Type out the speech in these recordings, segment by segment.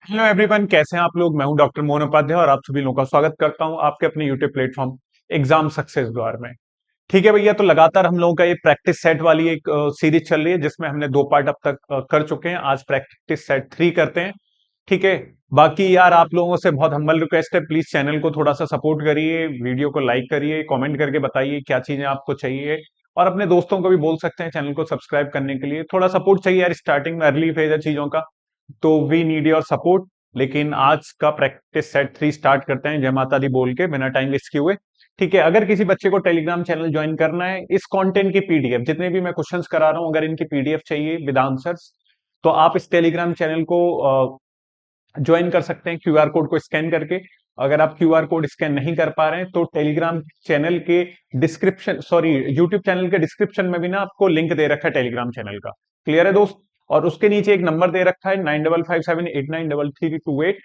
Hello everyone, कैसे हैं आप लोग। मैं हूं डॉक्टर मोहन उपाध्याय और आप सभी लोगों का स्वागत करता हूं आपके अपने यूट्यूब प्लेटफॉर्म एग्जाम सक्सेस द्वार में। ठीक है भैया, तो लगातार हम लोगों का ये प्रैक्टिस सेट वाली एक सीरीज चल रही है जिसमें हमने 2 पार्ट अब तक कर चुके हैं। आज प्रैक्टिस सेट 3 करते हैं। ठीक है। बाकी यार आप लोगों से बहुत हम्बल रिक्वेस्ट है, प्लीज चैनल को थोड़ा सा सपोर्ट करिए, वीडियो को लाइक करिए, कमेंट करके बताइए क्या चीजें आपको चाहिए। और अपने दोस्तों को भी बोल सकते हैं चैनल को सब्सक्राइब करने के लिए। थोड़ा सपोर्ट चाहिए यार, स्टार्टिंग में अर्ली फेज है चीजों का, तो वी नीड योर सपोर्ट। लेकिन आज का प्रैक्टिस सेट 3 स्टार्ट करते हैं जय माता दी बोल के, बिना टाइम वेस्ट किए हुए। ठीक है। अगर किसी बच्चे को टेलीग्राम चैनल ज्वाइन करना है, इस कंटेंट की पीडीएफ, जितने भी मैं क्वेश्चंस करा रहा हूं, अगर इनकी पीडीएफ चाहिए विद आंसर्स, तो आप इस टेलीग्राम चैनल को ज्वाइन कर सकते हैं क्यूआर कोड को स्कैन करके। अगर आप क्यूआर कोड स्कैन नहीं कर पा रहे हैं तो टेलीग्राम चैनल के डिस्क्रिप्शन, सॉरी, यूट्यूब चैनल के डिस्क्रिप्शन में भी ना आपको लिंक दे रखा है टेलीग्राम चैनल का। क्लियर है दोस्त। और उसके नीचे एक नंबर दे रखा है 9557893328।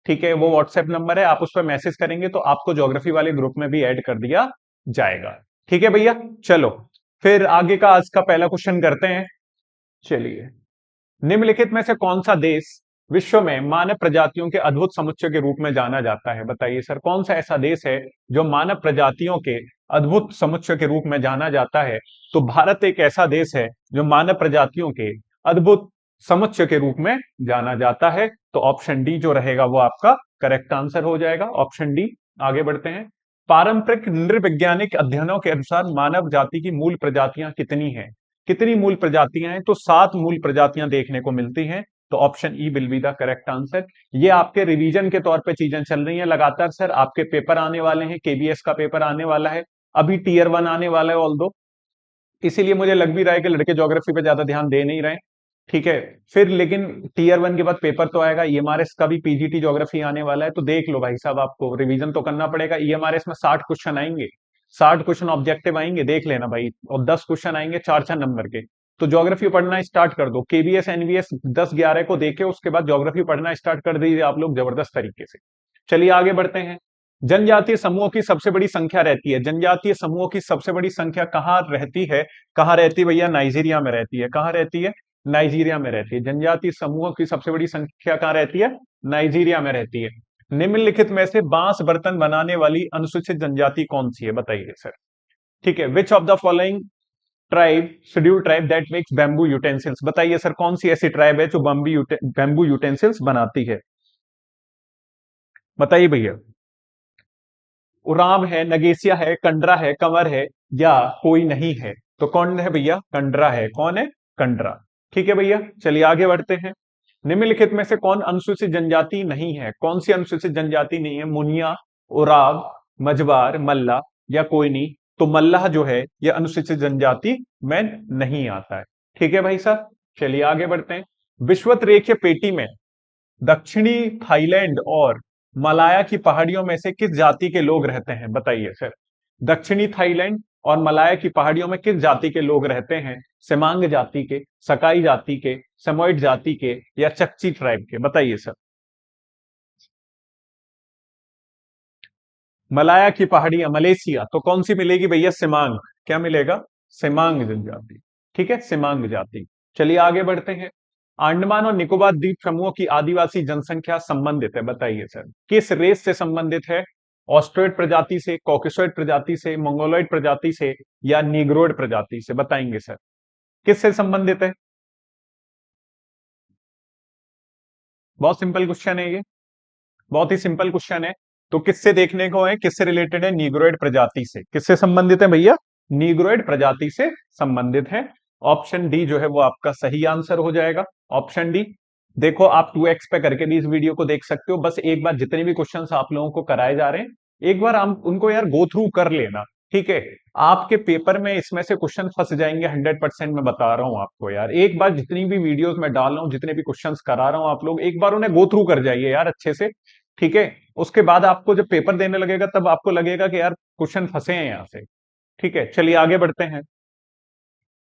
ठीक है, वो व्हाट्सएप नंबर है, आप उस पर मैसेज करेंगे तो आपको ज्योग्राफी वाले ग्रुप में भी ऐड कर दिया जाएगा। ठीक है भैया, चलो फिर आगे का आज का पहला क्वेश्चन करते हैं। चलिए, निम्नलिखित में से कौन सा देश विश्व में मानव प्रजातियों के अद्भुत समुच्चय के रूप में जाना जाता है। बताइए सर, कौन सा ऐसा देश है जो मानव प्रजातियों के अद्भुत समुच्चय के रूप में जाना जाता है। तो भारत एक ऐसा देश है जो मानव प्रजातियों के अद्भुत समुच्चय के रूप में जाना जाता है। तो ऑप्शन डी जो रहेगा वो आपका करेक्ट आंसर हो जाएगा, ऑप्शन डी। आगे बढ़ते हैं। पारंपरिक नृवैज्ञानिक अध्ययनों के अनुसार मानव जाति की मूल प्रजातियां कितनी हैं। कितनी मूल प्रजातियां हैं, तो 7 मूल प्रजातियां देखने को मिलती हैं। तो option E will be the correct answer. ये आपके रिवीजन के तौर पे चीजें चल रही हैं लगातार। सर आपके पेपर आने वाले हैं, केबीएस का पेपर आने वाला है, अभी टीयर 1 आने वाला है ऑल दो, इसीलिए मुझे लग भी रहा है कि लड़के ज्योग्राफी पे ज्यादा ध्यान दे नहीं रहे। ठीक है। फिर लेकिन टीयर 1 के बाद पेपर तो आएगा, ईएमआरएस का भी पीजीटी ज्योग्राफी आने वाला है, तो देख लो भाई साहब, आपको रिवीजन तो करना पड़ेगा। ईएमआरएस में 60 क्वेश्चन आएंगे, 60 क्वेश्चन ऑब्जेक्टिव आएंगे, देख लेना भाई, और 10 क्वेश्चन आएंगे 4-4 नंबर के। तो ज्योग्राफी पढ़ना स्टार्ट कर दो, केबीएस एनवीएस 10-11 को देखे उसके बाद ज्योग्राफी पढ़ना स्टार्ट कर दीजिए आप लोग जबरदस्त तरीके से। चलिए आगे बढ़ते हैं। जनजातीय समूहों की सबसे बड़ी संख्या रहती है, जनजातीय समूहों की सबसे बड़ी संख्या कहाँ रहती है। कहाँ रहती है भैया, नाइजीरिया में रहती है। कहाँ रहती है, नाइजीरिया में रहती है। जनजातीय समूहों की सबसे बड़ी संख्या कहाँ रहती है, नाइजीरिया में रहती है। निम्नलिखित में से बांस बर्तन बनाने वाली अनुसूचित जनजाति कौन सी है, बताइए सर। ठीक है, which of the following tribe, schedule tribe that makes bamboo utensils. बताइए सर, कौन सी ऐसी ट्राइब है जो बैम्बू यूटेंसिल्स बनाती है। बताइए भैया। उरांव है, नगेसिया है, कंडरा है, कंवर है, या कोई नहीं है। तो कौन है भैया, कंडरा है। कौन है, कंडरा। ठीक है भैया, चलिए आगे बढ़ते हैं। निम्नलिखित में से कौन अनुसूचित जनजाति नहीं है। कौन सी अनुसूचित जनजाति नहीं है, मुनिया, उराव, मझवार, मल्ला, या कोई नहीं। तो मल्लाह जो है यह अनुसूचित जनजाति में नहीं आता है। ठीक है भाई साहब, चलिए आगे बढ़ते हैं। विषुवत रेखीय पेटी में दक्षिणी थाईलैंड और मलाया की पहाड़ियों में से किस जाति के लोग रहते हैं। बताइए सर, दक्षिणी थाईलैंड और मलाया की पहाड़ियों में किस जाति के लोग रहते हैं। सेमांग जाति के, सकाई जाति के, सेमोइड जाति के, या चकची ट्राइब के। बताइए सर। मलाया की पहाड़ियां मलेशिया, तो कौन सी मिलेगी भैया, सेमांग। क्या मिलेगा, सेमांग जनजाति। ठीक है, सेमांग जाति। चलिए आगे बढ़ते हैं। अंडमान और निकोबार द्वीप समूह की आदिवासी जनसंख्या संबंधित है। बताइए सर, किस रेस से संबंधित है। ऑस्ट्रोइड प्रजाति से, कॉकेसॉइड प्रजाति से, मंगोलॉइड प्रजाति से, या नीग्रोइड प्रजाति से। बताएंगे सर, किससे संबंधित है। बहुत सिंपल क्वेश्चन है ये, बहुत ही सिंपल क्वेश्चन है। तो किससे देखने को है, किससे रिलेटेड है, नीग्रोइड प्रजाति से। किससे संबंधित है भैया, नीग्रोइड प्रजाति से संबंधित है। ऑप्शन डी जो है वो आपका सही आंसर हो जाएगा, ऑप्शन डी। देखो आप 2x पे करके भी इस वीडियो को देख सकते हो। बस एक बार जितने भी क्वेश्चंस आप लोगों को कराए जा रहे हैं, एक बार आप उनको यार गो थ्रू कर लेना। ठीक है, आपके पेपर में इसमें से क्वेश्चन फंस जाएंगे 100%, मैं बता रहा हूं आपको यार। एक बार जितनी भी वीडियोस मैं डाल रहा हूं, जितने भी क्वेश्चंस करा रहा हूं, आप लोग एक बार उन्हें गो थ्रू कर जाइए यार अच्छे से। ठीक है, उसके बाद आपको जब पेपर देने लगेगा तब आपको लगेगा कि यार क्वेश्चन फंसे हैं यहां से। ठीक है, चलिए आगे बढ़ते हैं।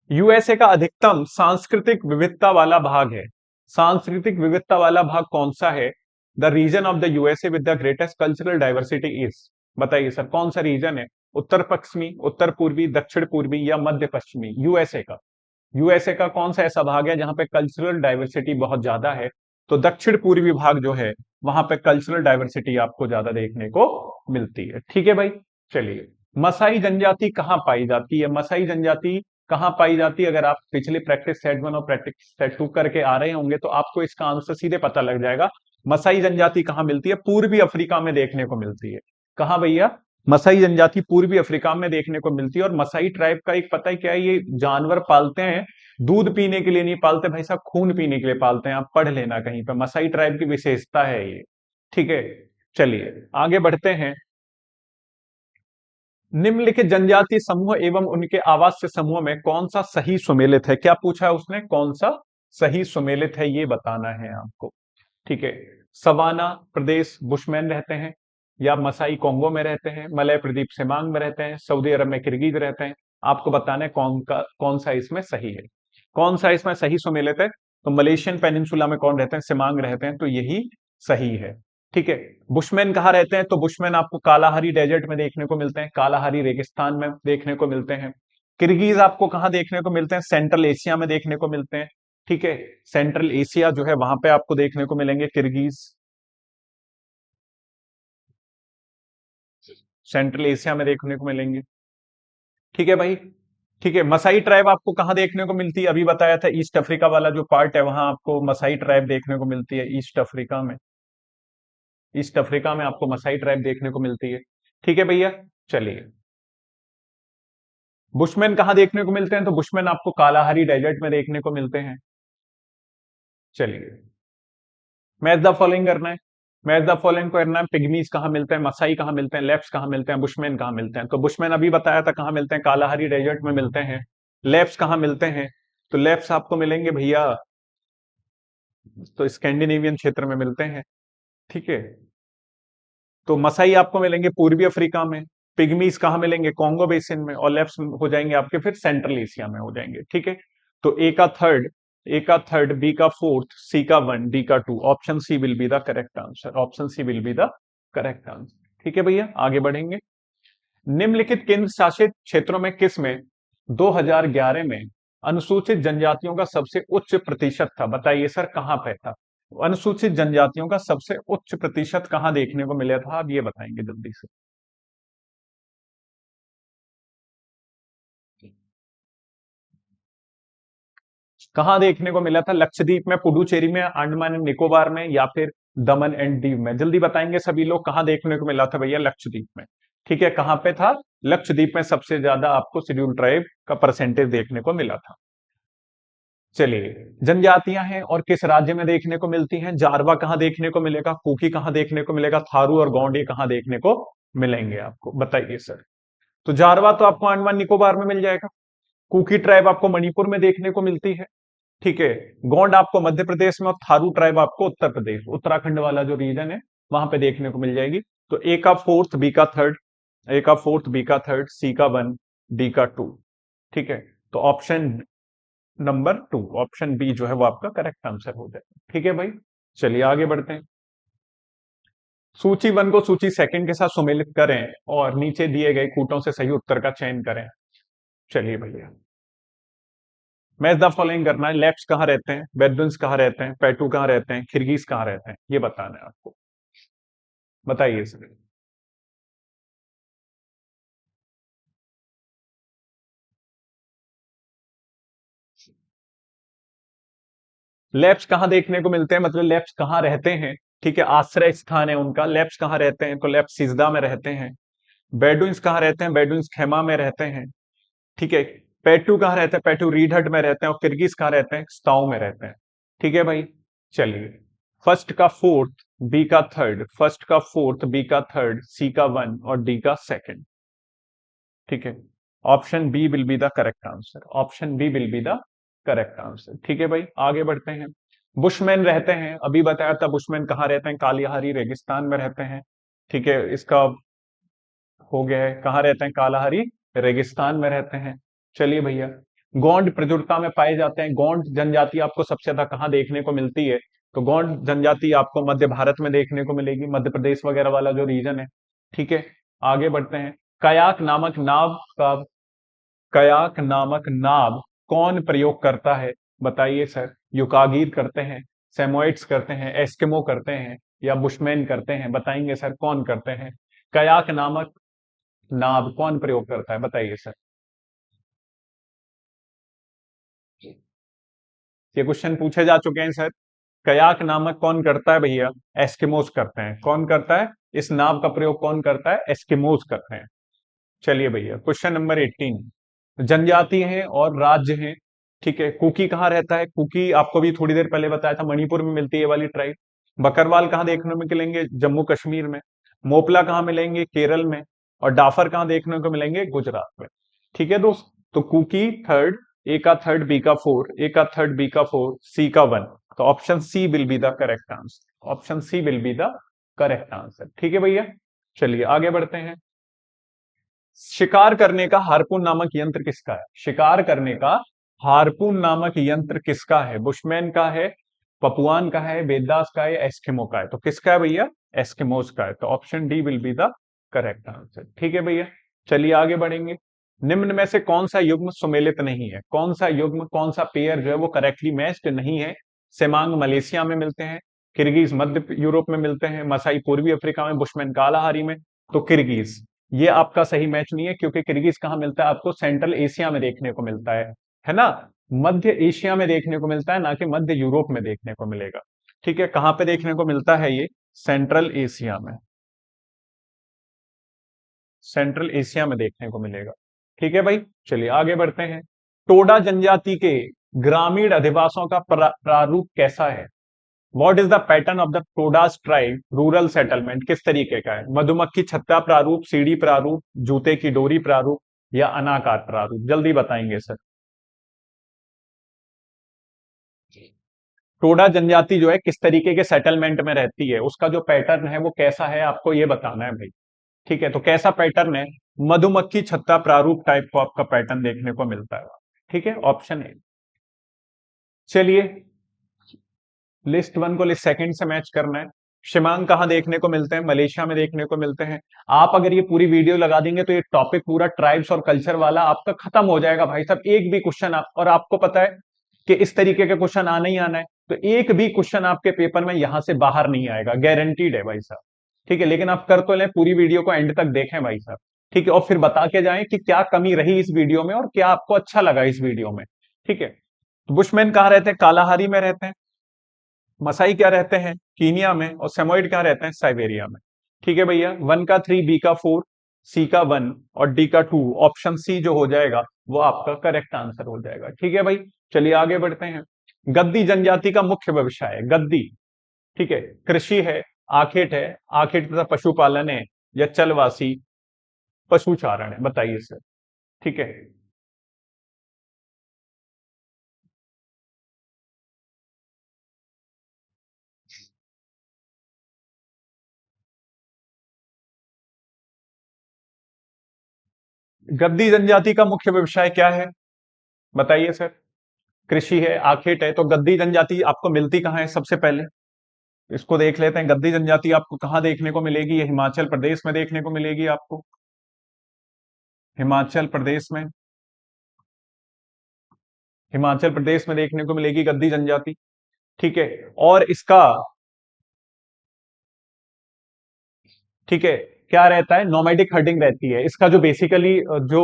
यूएसए का अधिकतम सांस्कृतिक विविधता वाला भाग है। सांस्कृतिक विविधता वाला भाग कौन सा है। The region of the USA with the greatest cultural diversity is. बताइए सर, कौन सा रीजन है, उत्तर पश्चिमी, उत्तर पूर्वी, दक्षिण पूर्वी, या मध्य पश्चिमी। यूएसए का, यूएसए का कौन सा ऐसा भाग है जहां पे कल्चरल डाइवर्सिटी बहुत ज्यादा है। तो दक्षिण पूर्वी भाग जो है वहां पे कल्चरल डाइवर्सिटी आपको ज्यादा देखने को मिलती है। ठीक है भाई, चलिए। मसाई जनजाति कहाँ पाई जाती है? मसाई जनजाति कहाँ पाई जाती है? अगर आप पिछले प्रैक्टिस सेट 1 और प्रैक्टिस सेट 2 करके आ रहे होंगे तो आपको इसका आंसर सीधे पता लग जाएगा। मसाई जनजाति कहाँ मिलती है? पूर्वी अफ्रीका में देखने को मिलती है। कहाँ भैया? मसाई जनजाति पूर्वी अफ्रीका में देखने को मिलती है। और मसाई ट्राइब का एक पता है क्या है, ये जानवर पालते हैं दूध पीने के लिए नहीं पालते भाई साहब, खून पीने के लिए पालते हैं। आप पढ़ लेना कहीं पे, मसाई ट्राइब की विशेषता है ये। ठीक है, चलिए आगे बढ़ते हैं। निम्नलिखित जनजातीय समूह एवं उनके आवासीय समूह में कौन सा सही सुमेलित है? क्या पूछा है उसने? कौन सा सही सुमेलित है ये बताना है आपको। ठीक है, सवाना प्रदेश बुशमैन रहते हैं, या मसाई कोंगो में रहते हैं, मलय प्रदीप सेमांग में रहते हैं, सऊदी अरब में किर्गिज रहते हैं। आपको बताना है कौन सा इसमें सही है, कौन सा इसमें सही सुमेलित है। तो मलेशियन पेनिनसुला में कौन रहते हैं? सेमांग रहते हैं, तो यही सही है। ठीक है, बुशमैन कहाँ रहते हैं? तो बुशमैन आपको कालाहारी डेजर्ट में देखने को मिलते हैं, कालाहारी रेगिस्तान में देखने को मिलते हैं। किर्गिज आपको कहाँ देखने को मिलते हैं? सेंट्रल एशिया में देखने को मिलते हैं। ठीक है, सेंट्रल एशिया जो है वहां पे आपको देखने को मिलेंगे किर्गिज, सेंट्रल एशिया में देखने को मिलेंगे। ठीक है भाई, ठीक है। मसाई ट्राइब आपको कहाँ देखने को मिलती है? अभी बताया था ईस्ट अफ्रीका वाला जो पार्ट है वहां आपको मसाई ट्राइब देखने को मिलती है, ईस्ट अफ्रीका में। ईस्ट अफ्रीका में आपको मसाई ट्राइब देखने को मिलती है। ठीक है भैया, चलिए। बुशमैन कहाँ देखने को मिलते हैं? तो बुशमैन आपको कालाहारी डेजर्ट में देखने को मिलते हैं। चलिए, मैच द फॉलोइंग करना है। मैच द फॉलोइंग करना है। पिग्मीज कहाँ मिलते हैं, मसाई कहाँ मिलते हैं, लेप्स कहाँ मिलते हैं, बुशमैन कहाँ मिलते हैं? तो बुशमैन अभी बताया था कहाँ मिलते हैं, कालाहारी डेजर्ट में मिलते हैं। लेप्स कहाँ मिलते हैं? तो लेप्स आपको मिलेंगे भैया, तो स्कैंडिनेवियन क्षेत्र में मिलते हैं। ठीक है, तो मसाई आपको मिलेंगे पूर्वी अफ्रीका में, पिग्मीज कहाँ मिलेंगे? कॉन्गो बेसिन में, और लेफ्ट हो जाएंगे आपके फिर सेंट्रल एशिया में हो जाएंगे। ठीक है, तो ए का थर्ड, बी का फोर्थ, सी का वन, डी का two, option C will be the correct answer. Option C will be the correct answer. ठीक है भैया, आगे बढ़ेंगे। निम्नलिखित केंद्र शासित क्षेत्रों में किस में 2011 में अनुसूचित जनजातियों का सबसे उच्च प्रतिशत था? बताइए सर कहां पे था? अनुसूचित जनजातियों का सबसे उच्च प्रतिशत कहां देखने को मिला था? आप ये बताएंगे जल्दी से। कहां देखने को मिला था? लक्षद्वीप में, पुडुचेरी में, अंडमान एंड निकोबार में, या फिर दमन एंड दीव में? जल्दी बताएंगे सभी लोग, कहां देखने को मिला था भैया? लक्षद्वीप में। ठीक है, कहां पे था? लक्षद्वीप में सबसे ज्यादा आपको शेड्यूल ट्राइब का परसेंटेज देखने को मिला था। चलिए, जनजातियां हैं और किस राज्य में देखने को मिलती हैं? जारवा कहां देखने को मिलेगा, कुकी कहां देखने को मिलेगा, थारू और गोंड ये कहां देखने को मिलेंगे आपको? बताइए सर। तो जारवा तो आपको अंडमान निकोबार में मिल जाएगा, कुकी ट्राइब आपको मणिपुर में देखने को मिलती है। ठीक है, गोंड आपको मध्य प्रदेश में, और थारू ट्राइब आपको उत्तर प्रदेश उत्तराखंड वाला जो रीजन है वहां पे देखने को मिल जाएगी। तो ए का फोर्थ, बी का थर्ड, ए का फोर्थ, बी का थर्ड, सी का वन, डी का टू। ठीक है, तो option number two, option B जो है वो आपका करेक्ट आंसर हो जाएगा। ठीक है भाई, चलिए आगे बढ़ते हैं। सूची वन को सूची सेकंड के साथ सुमेलित करें और नीचे दिए गए कूटों से सही उत्तर का चयन करें। चलिए भैया, मैच द फॉलोइंग करना है। लेफ्ट कहाँ रहते हैं, बेदुइन्स कहाँ रहते हैं, पैटू कहाँ रहते हैं, किर्गिज कहाँ रहते हैं, ये बताना है आपको। बताइए सर। लेफ्ट कहाँ देखने को मिलते हैं, मतलब लेफ्ट कहाँ रहते हैं? ठीक है, आश्रय स्थान है उनका। लेफ्ट कहाँ रहते हैं? तो लेफ्ट सिजदा में रहते हैं। बेडुइन्स कहाँ रहते हैं? बेडुइन्स खेमा में रहते हैं। ठीक है, पेटू कहाँ रहते हैं? पेटू रीढ़ में रहते हैं। और किर्गिज कहाँ रहते हैं? स्ताऊ में रहते हैं। ठीक है भाई, चलिए। फर्स्ट का फोर्थ, बी का थर्ड, फर्स्ट का फोर्थ, बी का थर्ड, सी का वन और डी का सेकंड। ठीक है, option B will be the correct answer. Option B will be the correct answer. ठीक है भाई, आगे बढ़ते हैं। बुशमैन रहते हैं, अभी बताया था बुशमैन कहाँ रहते हैं, कालिहारी रेगिस्तान में रहते हैं। ठीक है, इसका हो गया है, कहाँ रहते हैं? कालाहारी रेगिस्तान में रहते हैं। चलिए भैया, गोंड प्रचुरता में पाए जाते हैं। गोंड जनजाति आपको सबसे ज्यादा कहाँ देखने को मिलती है? तो गोंड जनजाति आपको मध्य भारत में देखने को मिलेगी, मध्य प्रदेश वगैरह वाला जो रीजन है। ठीक है, आगे बढ़ते हैं। कयाक नामक नाव का, कयाक नामक नाव कौन प्रयोग करता है? बताइए सर। युकागीर करते हैं, सेमोइड्स करते हैं, एस्किमो करते हैं, या बुशमैन करते हैं? बताएंगे सर कौन करते हैं? कयाक नामक नाव कौन प्रयोग करता है? बताइए सर। ये क्वेश्चन पूछे जा चुके हैं सर। कयाक नामक कौन करता है भैया? एस्किमोस करते हैं। कौन करता है? इस नाव का प्रयोग कौन करता है? एस्किमोस करते हैं। चलिए भैया, क्वेश्चन नंबर 18। जनजाति हैं और राज्य हैं, ठीक है। कुकी कहाँ रहता है? कुकी आपको भी थोड़ी देर पहले बताया था, मणिपुर में मिलती है ये वाली ट्राइब। बकरवाल कहाँ देखने को मिलेंगे? जम्मू कश्मीर में। मोपला कहाँ मिलेंगे? केरल में। और डाफर कहाँ देखने को मिलेंगे? गुजरात में। ठीक है दोस्त। तो कुकी थर्ड, ए का थर्ड, बी का फोर, ए का थर्ड, बी का फोर, सी का वन। तो option C will be the correct answer. Option C will be the correct answer. ठीक है भैया, चलिए आगे बढ़ते हैं। शिकार करने का हार्पून नामक यंत्र किसका है? शिकार करने का हार्पून नामक यंत्र किसका है? बुशमैन का है, पपुआन का है, वेदास का है, एस्किमो का है? तो किसका है भैया? एस्किमोस का है। तो option D will be the correct answer. ठीक है भैया, चलिए आगे बढ़ेंगे। निम्न में से कौन सा युग्म सुमेलित नहीं है? कौन सा युग्म, कौन सा पेयर जो है वो करेक्टली मैच्ड नहीं है? सेमांग मलेशिया में मिलते हैं, किर्गिज मध्य यूरोप में मिलते हैं, मसाई पूर्वी अफ्रीका में, बुशमैन कालाहारी में। तो किर्गिज ये आपका सही मैच नहीं है, क्योंकि किर्गिज कहाँ मिलता है आपको? सेंट्रल एशिया में देखने को मिलता है ना? मध्य एशिया में देखने को मिलता है, ना कि मध्य यूरोप में देखने को मिलेगा। ठीक है, कहां पे देखने को मिलता है ये? सेंट्रल एशिया में। सेंट्रल एशिया में देखने को मिलेगा। ठीक है भाई, चलिए आगे बढ़ते हैं। टोडा जनजाति के ग्रामीण अधिवासों का प्रारूप कैसा है? What is the pattern of the Todas tribe rural settlement? किस तरीके का है? मधुमक्खी छत्ता प्रारूप, सीढ़ी प्रारूप, जूते की डोरी प्रारूप, या अनाकार प्रारूप? जल्दी बताएंगे सर। टोडा जनजाति जो है किस तरीके के सेटलमेंट में रहती है, उसका जो पैटर्न है वो कैसा है, आपको ये बताना है भाई। ठीक है, तो कैसा पैटर्न है? मधुमक्खी छत्ता प्रारूप टाइप को आपका पैटर्न देखने को मिलता है। ठीक है, ऑप्शन ए। चलिए, लिस्ट वन को लिस्ट सेकंड से मैच करना है। शिमांग कहाँ देखने को मिलते हैं? मलेशिया में देखने को मिलते हैं। आप अगर ये पूरी वीडियो लगा देंगे तो ये टॉपिक पूरा ट्राइब्स और कल्चर वाला आपका खत्म हो जाएगा भाई साहब। एक भी क्वेश्चन आप, और आपको पता है कि इस तरीके का क्वेश्चन आना ही आना है, तो एक भी क्वेश्चन आपके पेपर में यहां से बाहर नहीं आएगा, गारंटीड है भाई साहब। ठीक है, लेकिन आप कर तो लें, पूरी वीडियो को एंड तक देखें भाई साहब। ठीक है, और फिर बता के जाएं कि क्या कमी रही इस वीडियो में और क्या आपको अच्छा लगा इस वीडियो में। ठीक है, तो बुशमैन कहाँ रहते हैं? कालाहारी में रहते हैं। मसाई क्या रहते हैं? कीनिया में। और सेमोइड क्या रहते हैं? साइबेरिया में। ठीक है भैया, वन का थ्री, बी का फोर, सी का वन, और डी का टू। ऑप्शन सी जो हो जाएगा वो आपका करेक्ट आंसर हो जाएगा। ठीक है भाई, चलिए आगे बढ़ते हैं। गद्दी जनजाति का मुख्य व्यवसाय है, गद्दी, ठीक है, कृषि है, आखेट है, आखेट तथा पशुपालन है, या चलवासी पशुचारण है? बताइए सर। ठीक है, गद्दी जनजाति का मुख्य व्यवसाय क्या है? बताइए सर। कृषि है, आखेट है, तो गद्दी जनजाति आपको मिलती कहाँ है सबसे पहले? इसको देख लेते हैं। गद्दी जनजाति आपको कहाँ देखने को मिलेगी? ये हिमाचल प्रदेश में देखने को मिलेगी आपको। हिमाचल प्रदेश में, हिमाचल प्रदेश में देखने को मिलेगी गद्दी जनजाति। ठीक है, और इसका, ठीक है, क्या रहता है? नोमैडिक हर्डिंग रहती है। इसका जो बेसिकली जो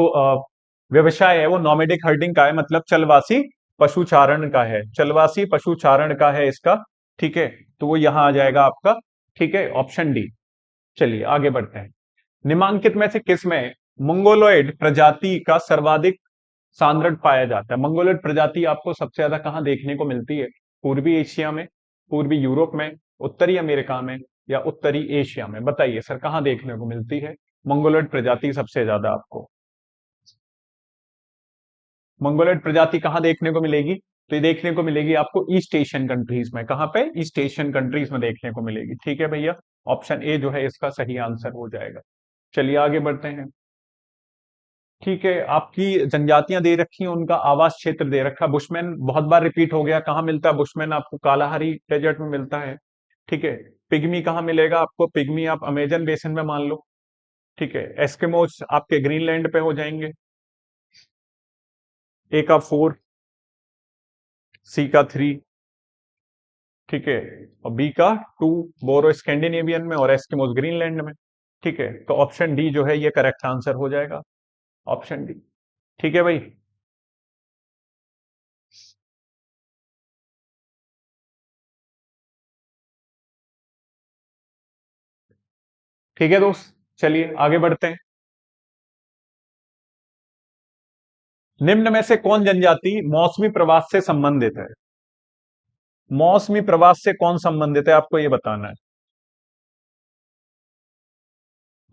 व्यवसाय है वो नोमैडिक हर्डिंग का है, मतलब चलवासी पशुचारण का है। चलवासी पशुचारण का है इसका। ठीक है, तो वो यहां आ जाएगा आपका। ठीक है, ऑप्शन डी। चलिए आगे बढ़ते हैं। निम्नलिखित में से किस में मंगोलॉइड प्रजाति का सर्वाधिक सांद्रण पाया जाता है? मंगोलॉइड प्रजाति आपको सबसे ज्यादा कहां देखने को मिलती है? पूर्वी एशिया में, पूर्वी यूरोप में, उत्तरी अमेरिका में, या उत्तरी एशिया में? बताइए सर, कहां देखने को मिलती है मंगोलॉइड प्रजाति सबसे ज्यादा आपको? मंगोलॉइड प्रजाति कहां देखने को मिलेगी? तो ये देखने को मिलेगी आपको ईस्ट एशियन कंट्रीज में। कहां पे? ईस्ट एशियन कंट्रीज में देखने को मिलेगी। ठीक है भैया, ऑप्शन ए जो है इसका सही आंसर हो जाएगा। चलिए आगे बढ़ते हैं। ठीक है, आपकी जनजातियां दे रखी हैं, उनका आवास क्षेत्र दे रखा। बुशमैन बहुत बार रिपीट हो गया, कहाँ मिलता है बुशमैन आपको? कालाहारी डेजर्ट में मिलता है। ठीक है, पिग्मी कहाँ मिलेगा आपको? पिग्मी आप अमेजन बेसिन में मान लो। ठीक है, एस्किमोस आपके ग्रीनलैंड पे हो जाएंगे। ए का फोर, सी का थ्री, ठीक है, और बी का टू बोरो स्कैंडिनेवियन में और एस्किमोस ग्रीनलैंड में। ठीक है, तो ऑप्शन डी जो है ये करेक्ट आंसर हो जाएगा, ऑप्शन डी। ठीक है भाई। ठीक है दोस्त, चलिए आगे बढ़ते हैं। निम्न में से कौन जनजाति मौसमी प्रवास से संबंधित है? मौसमी प्रवास से कौन संबंधित है, आपको ये बताना है।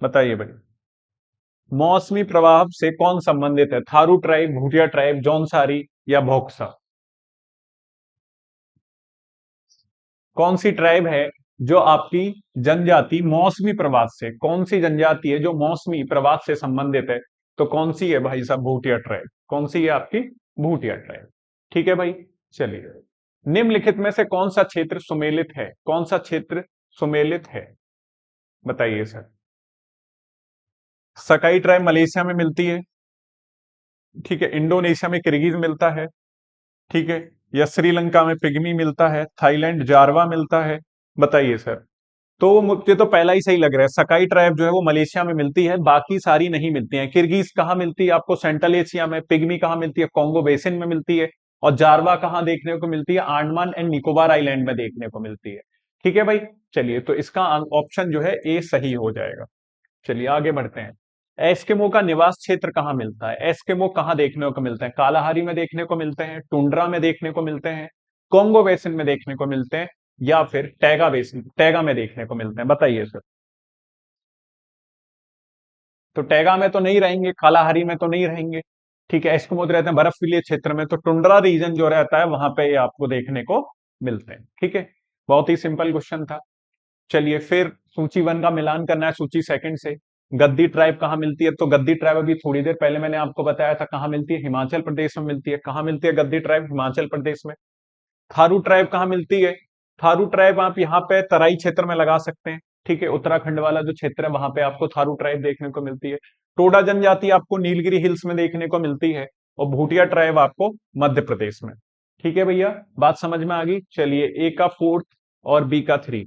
बताइए भाई, मौसमी प्रवाह से कौन संबंधित है? थारू ट्राइब, भूटिया ट्राइब, जौनसारी या भोक्सा? कौन सी ट्राइब है जो आपकी जनजाति मौसमी प्रवास से, कौन सी जनजाति है जो मौसमी प्रवास से संबंधित है? तो कौन सी है भाई साहब? भूटिया ट्राइब। कौन सी है आपकी? भूटिया ट्राइब। ठीक है भाई, चलिए। निम्नलिखित में से कौन सा क्षेत्र सुमेलित है? कौन सा क्षेत्र सुमेलित है, बताइए सर। सकाई ट्राइब मलेशिया में मिलती है, ठीक है, इंडोनेशिया में किर्गिज मिलता है, ठीक है, या श्रीलंका में पिग्मी मिलता है, थाईलैंड जारवा मिलता है, बताइए सर। तो मुझे तो पहला ही सही लग रहा है, सकाई ट्राइब जो है वो मलेशिया में मिलती है, बाकी सारी नहीं मिलती हैं। किर्गिज कहाँ मिलती है आपको? सेंट्रल एशिया में। पिग्मी कहाँ मिलती है? कॉन्गो बेसिन में मिलती है। और जारवा कहाँ देखने को मिलती है? अंडमान एंड निकोबार आइलैंड में देखने को मिलती है। ठीक है भाई, चलिए, तो इसका ऑप्शन जो है ए सही हो जाएगा। चलिए आगे बढ़ते हैं। एस्किमो का निवास क्षेत्र कहाँ मिलता है? एस्किमो कहाँ देखने को मिलते हैं? कालाहारी में देखने को मिलते हैं, टुंड्रा में देखने को मिलते हैं, कॉन्गो बेसिन में देखने को मिलते हैं, या फिर टैगा बेसिन, टैगा में देखने को मिलते हैं, बताइए सर। तो टैगा में तो नहीं रहेंगे, कालाहारी में तो नहीं रहेंगे। ठीक है, एस्किमो तो रहते हैं बर्फीले क्षेत्र में, तो टुंड्रा रीजन जो रहता है वहां पे ये आपको देखने को मिलते हैं। ठीक है, बहुत ही सिंपल क्वेश्चन था। चलिए फिर सूची वन का मिलान करना है सूची सेकंड से। गद्दी ट्राइब कहाँ मिलती है? तो गद्दी ट्राइब अभी थोड़ी देर पहले मैंने आपको बताया था कहाँ मिलती है, हिमाचल प्रदेश में मिलती है। कहाँ मिलती है गद्दी ट्राइब? हिमाचल प्रदेश में। थारू ट्राइब कहाँ मिलती है? थारू ट्राइब आप यहाँ पे तराई क्षेत्र में लगा सकते हैं, ठीक है, उत्तराखंड वाला जो क्षेत्र है वहां पे आपको थारू ट्राइब देखने को मिलती है। टोडा जनजाति आपको नीलगिरी हिल्स में देखने को मिलती है, और भूटिया ट्राइब आपको मध्य प्रदेश में। ठीक है भैया, बात समझ में आ गई। चलिए, ए का फोर्थ और बी का थ्री,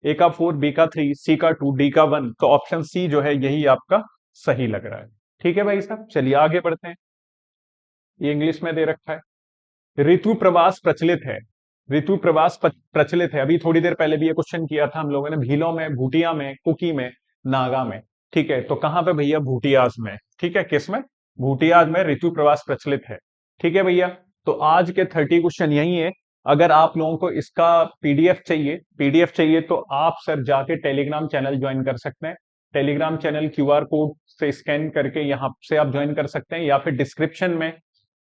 ए का फोर, बी का थ्री, सी का टू, डी का वन, तो ऑप्शन सी जो है यही आपका सही लग रहा है। ठीक है भाई साहब, चलिए आगे बढ़ते हैं। ये इंग्लिश में दे रखा है। ऋतु प्रवास प्रचलित है। ऋतु प्रवास प्रचलित है, अभी थोड़ी देर पहले भी ये क्वेश्चन किया था हम लोगों ने, भीलों में, भूटिया में, कुकी में, नागा में। ठीक है, तो कहां पे भैया? भूटियाज में। ठीक है, किस में? भूटियाज में ऋतु प्रवास प्रचलित है। ठीक है भैया, तो आज के 30 क्वेश्चन यही है। अगर आप लोगों को इसका पीडीएफ चाहिए, तो आप सर जाके टेलीग्राम चैनल ज्वाइन कर सकते हैं। टेलीग्राम चैनल क्यूआर कोड से स्कैन करके यहाँ से आप ज्वाइन कर सकते हैं, या फिर डिस्क्रिप्शन में,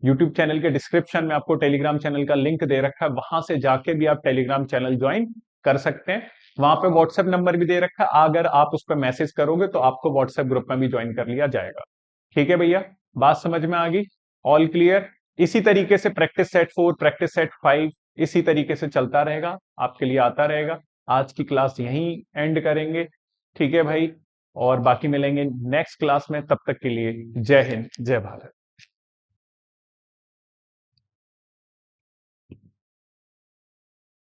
यूट्यूब चैनल के डिस्क्रिप्शन में आपको टेलीग्राम चैनल का लिंक दे रखा है, वहां से जाके भी आप टेलीग्राम चैनल ज्वाइन कर सकते हैं। वहां पे व्हाट्सएप नंबर भी दे रखा है, अगर आप उस पर मैसेज करोगे तो आपको व्हाट्सएप ग्रुप में भी ज्वाइन कर लिया जाएगा। ठीक है भैया, बात समझ में आ गई? All clear? इसी तरीके से प्रैक्टिस सेट 4, प्रैक्टिस सेट 5 इसी तरीके से चलता रहेगा, आपके लिए आता रहेगा। आज की क्लास यहीं एंड करेंगे, ठीक है भाई, और बाकी मिलेंगे नेक्स्ट क्लास में। तब तक के लिए जय हिंद, जय भारत।